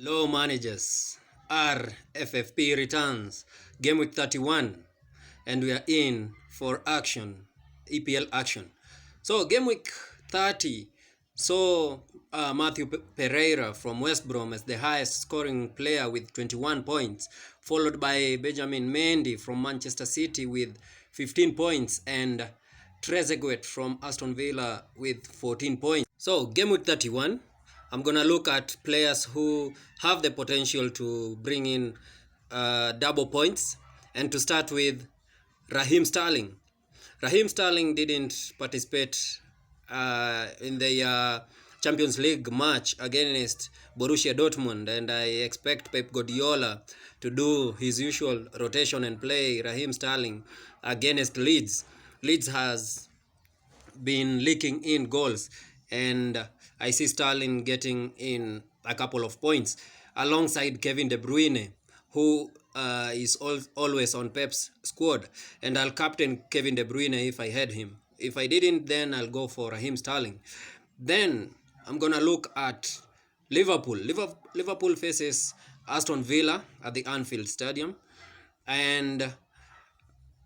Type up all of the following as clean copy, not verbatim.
Low managers. Rffp returns. Game week 31. And we are in for action. EPL action. So game week 30. So Matthew Pereira from West Brom as the highest scoring player with 21 points. Followed by Benjamin Mendy from Manchester City with 15 points. And Trezeguet from Aston Villa with 14 points. So game week 31. I'm going to look at players who have the potential to bring in double points. And to start with, Raheem Sterling. Raheem Sterling didn't participate in the Champions League match against Borussia Dortmund, and I expect Pep Guardiola to do his usual rotation and play Raheem Sterling against Leeds. Leeds has been leaking in goals, and I see Sterling getting in a couple of points alongside Kevin De Bruyne, who is always on Pep's squad, and I'll captain Kevin De Bruyne if I had him. If I didn't, then I'll go for Raheem Sterling. Then I'm gonna look at Liverpool. Liverpool faces Aston Villa at the Anfield Stadium, and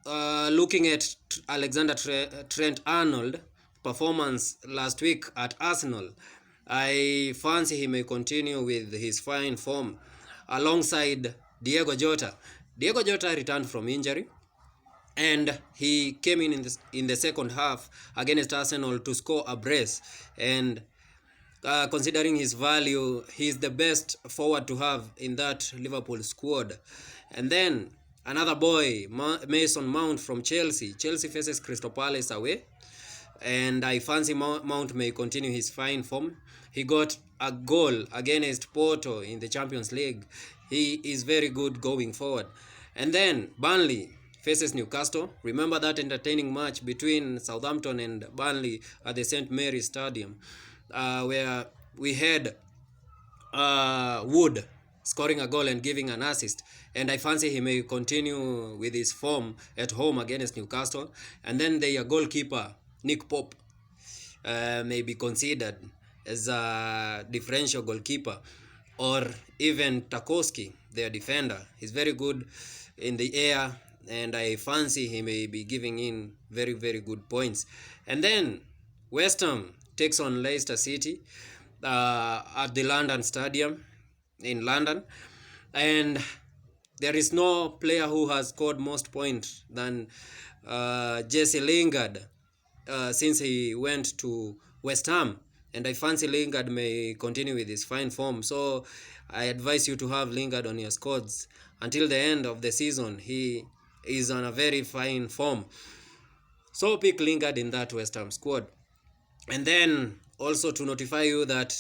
looking at Alexander Trent-Arnold performance last week at Arsenal, I fancy he may continue with his fine form alongside Diego Jota. Diego Jota returned from injury, and he came in the second half against Arsenal to score a brace. And considering his value, he's the best forward to have in that Liverpool squad. And then another boy, Mason Mount from Chelsea. Chelsea faces Crystal Palace away, and I fancy Mount may continue his fine form. He got a goal against Porto in the Champions League. He is very good going forward. And then Burnley faces Newcastle. Remember that entertaining match between Southampton and Burnley at the St. Mary's Stadium, where we had Wood scoring a goal and giving an assist, and I fancy he may continue with his form at home against Newcastle. And then their goalkeeper Nick Pope may be considered as a differential goalkeeper, or even Tarkowski, their defender. He's very good in the air, and I fancy he may be giving in very, very good points. And then West Ham takes on Leicester City at the London Stadium in London, and there is no player who has scored most points than Jesse Lingard since he went to West Ham, and I fancy Lingard may continue with his fine form. So I advise you to have Lingard on your squads until the end of the season. He is on a very fine form, so pick Lingard in that West Ham squad. And then also to notify you that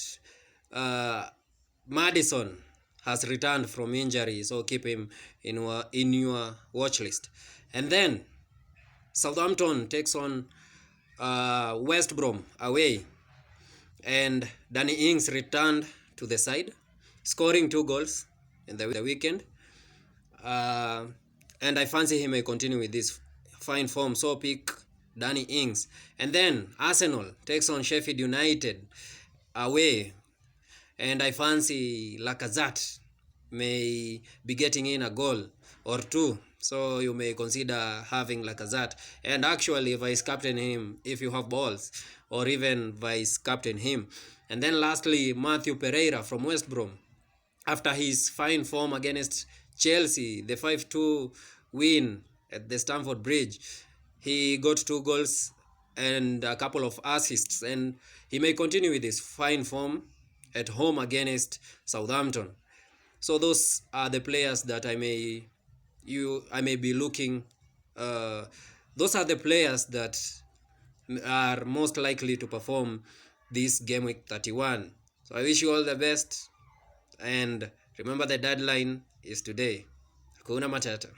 Maddison has returned from injury, so keep him in your watch list. And then Southampton takes on West Brom away, and Danny Ings returned to the side, scoring 2 goals in the weekend, and I fancy he may continue with this fine form, so pick Danny Ings. And then Arsenal takes on Sheffield United away, and I fancy Lacazette may be getting in a goal or 2, so you may consider having Lacazette, and actually vice captain him if you have balls, or even vice captain him. And then lastly, Matthew Pereira from West Brom, after his fine form against Chelsea, the 5-2 win at the Stamford Bridge, he got 2 goals and a couple of assists, and he may continue with his fine form at home against Southampton. So those are the players that I may be looking. Those are the players that are most likely to perform this game week 31. So I wish you all the best, and remember the deadline is today. Hakuna Matata.